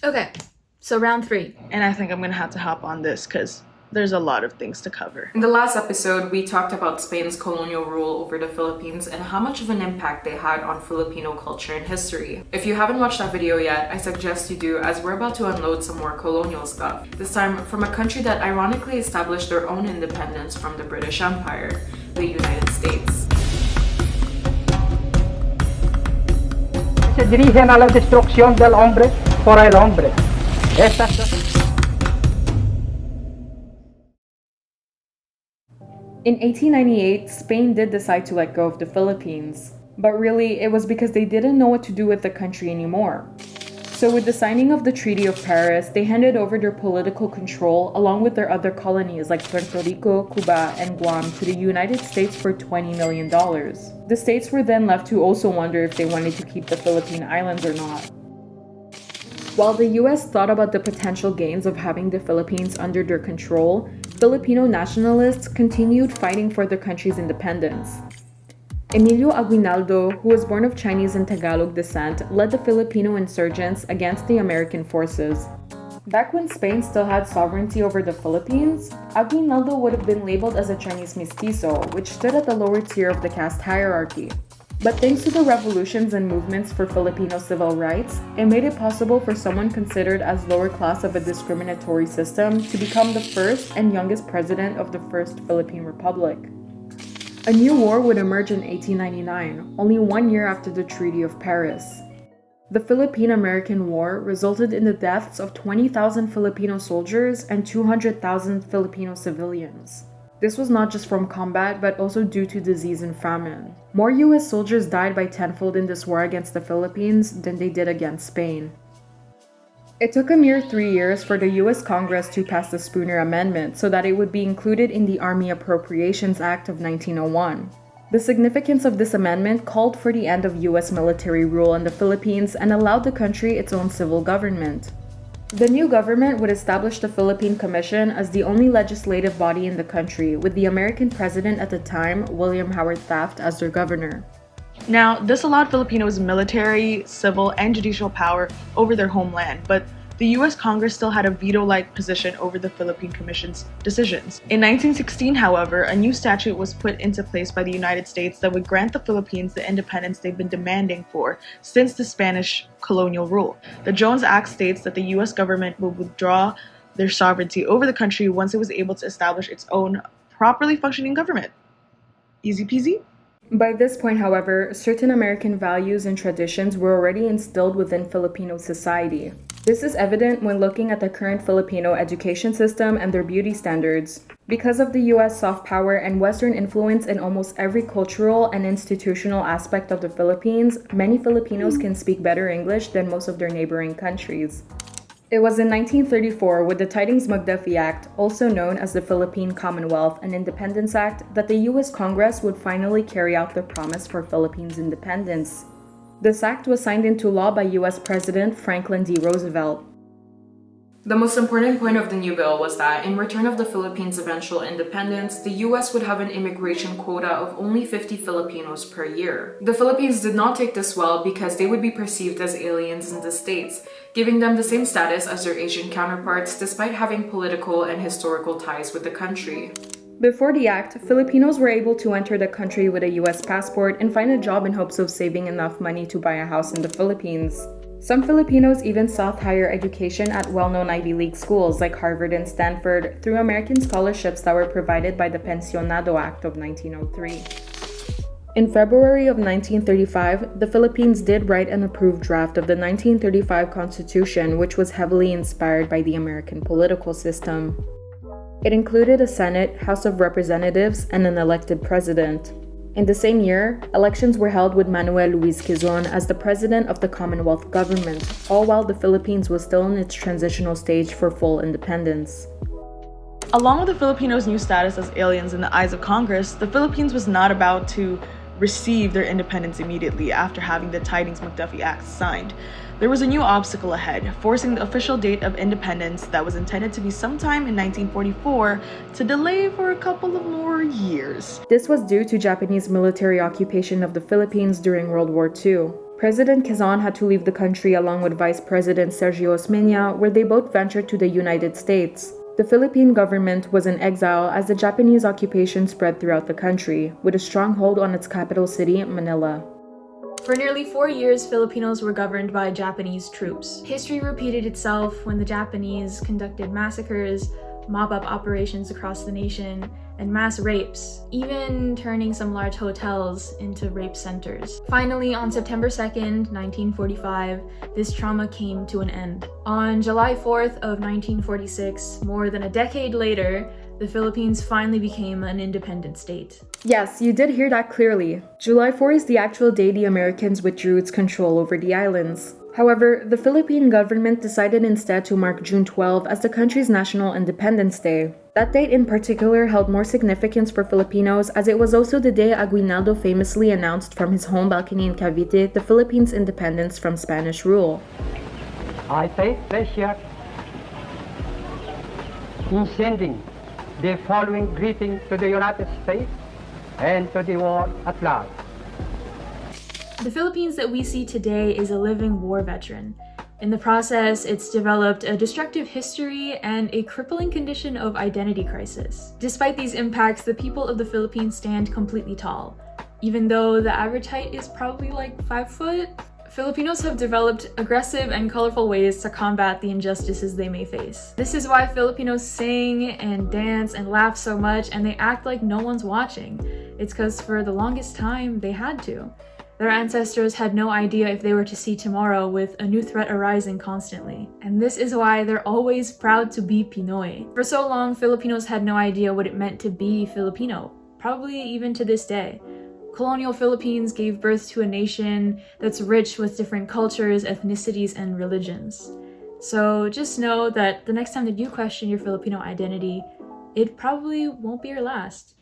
Okay, so round 3. And I think I'm gonna have to hop on this because there's a lot of things to cover. In the last episode, we talked about Spain's colonial rule over the Philippines and how much of an impact they had on Filipino culture and history. If you haven't watched that video yet, I suggest you do, as we're about to unload some more colonial stuff. This time from a country that ironically established their own independence from the British Empire, the United States. Se dirigen a la destrucción del hombre por el hombre. In 1898, Spain did decide to let go of the Philippines, but really it was because they didn't know what to do with the country anymore. So with the signing of the Treaty of Paris, they handed over their political control along with their other colonies like Puerto Rico, Cuba, and Guam to the United States for $20 million. The states were then left to also wonder if they wanted to keep the Philippine Islands or not. While the US thought about the potential gains of having the Philippines under their control, Filipino nationalists continued fighting for their country's independence. Emilio Aguinaldo, who was born of Chinese and Tagalog descent, led the Filipino insurgents against the American forces. Back when Spain still had sovereignty over the Philippines, Aguinaldo would have been labeled as a Chinese mestizo, which stood at the lower tier of the caste hierarchy. But thanks to the revolutions and movements for Filipino civil rights, it made it possible for someone considered as lower class of a discriminatory system to become the first and youngest president of the First Philippine Republic. A new war would emerge in 1899, only 1 year after the Treaty of Paris. The Philippine-American War resulted in the deaths of 20,000 Filipino soldiers and 200,000 Filipino civilians. This was not just from combat, but also due to disease and famine. More US soldiers died by tenfold in this war against the Philippines than they did against Spain. It took a mere 3 years for the US Congress to pass the Spooner Amendment so that it would be included in the Army Appropriations Act of 1901. The significance of this amendment called for the end of US military rule in the Philippines and allowed the country its own civil government. The new government would establish the Philippine Commission as the only legislative body in the country, with the American president at the time, William Howard Taft, as their governor. Now, this allowed Filipinos military, civil, and judicial power over their homeland, but the US Congress still had a veto-like position over the Philippine Commission's decisions. In 1916, however, a new statute was put into place by the United States that would grant the Philippines the independence they've been demanding for since the Spanish colonial rule. The Jones Act states that the US government will withdraw their sovereignty over the country once it was able to establish its own properly functioning government. Easy peasy? By this point, however, certain American values and traditions were already instilled within Filipino society. This is evident when looking at the current Filipino education system and their beauty standards. Because of the US soft power and Western influence in almost every cultural and institutional aspect of the Philippines, many Filipinos can speak better English than most of their neighboring countries. It was in 1934 with the Taglish Act, also known as the Philippine Commonwealth and Independence Act, that the US Congress would finally carry out their promise for Philippines' independence. This act was signed into law by US President Franklin D. Roosevelt. The most important point of the new bill was that, in return of the Philippines' eventual independence, the US would have an immigration quota of only 50 Filipinos per year. The Philippines did not take this well because they would be perceived as aliens in the States, giving them the same status as their Asian counterparts despite having political and historical ties with the country. Before the act, Filipinos were able to enter the country with a US passport and find a job in hopes of saving enough money to buy a house in the Philippines. Some Filipinos even sought higher education at well-known Ivy League schools like Harvard and Stanford through American scholarships that were provided by the Pensionado Act of 1903. In February of 1935, the Philippines did write an approved draft of the 1935 Constitution, which was heavily inspired by the American political system. It included a Senate, House of Representatives, and an elected president. In the same year, elections were held with Manuel Luis Quezon as the president of the Commonwealth government, all while the Philippines was still in its transitional stage for full independence. Along with the Filipinos' new status as aliens in the eyes of Congress, the Philippines was not about to receive their independence immediately after having the Tidings-McDuffie Act signed. There was a new obstacle ahead, forcing the official date of independence that was intended to be sometime in 1944 to delay for a couple of more years. This was due to Japanese military occupation of the Philippines during World War II. President Quezon had to leave the country along with Vice President Sergio Osmeña, where they both ventured to the United States. The Philippine government was in exile as the Japanese occupation spread throughout the country, with a stronghold on its capital city, Manila. For nearly 4 years, Filipinos were governed by Japanese troops. History repeated itself when the Japanese conducted massacres, mob-up operations across the nation, and mass rapes, even turning some large hotels into rape centers. Finally, on September 2nd, 1945, this trauma came to an end. On July 4th of 1946, more than a decade later, the Philippines finally became an independent state. Yes, you did hear that clearly. July 4 is the actual day the Americans withdrew its control over the islands. However, the Philippine government decided instead to mark June 12 as the country's National Independence Day. That date in particular held more significance for Filipinos as it was also the day Aguinaldo famously announced from his home balcony in Cavite the Philippines' independence from Spanish rule. I take pleasure in sending the following greeting to the United States and to the world at large. The Philippines that we see today is a living war veteran. In the process, it's developed a destructive history and a crippling condition of identity crisis. Despite these impacts, the people of the Philippines stand completely tall. Even though the average height is probably like 5 foot, Filipinos have developed aggressive and colorful ways to combat the injustices they may face. This is why Filipinos sing and dance and laugh so much, and they act like no one's watching. It's because for the longest time, they had to. Their ancestors had no idea if they were to see tomorrow with a new threat arising constantly. And this is why they're always proud to be Pinoy. For so long, Filipinos had no idea what it meant to be Filipino, probably even to this day. Colonial Philippines gave birth to a nation that's rich with different cultures, ethnicities, and religions. So just know that the next time that you question your Filipino identity, it probably won't be your last.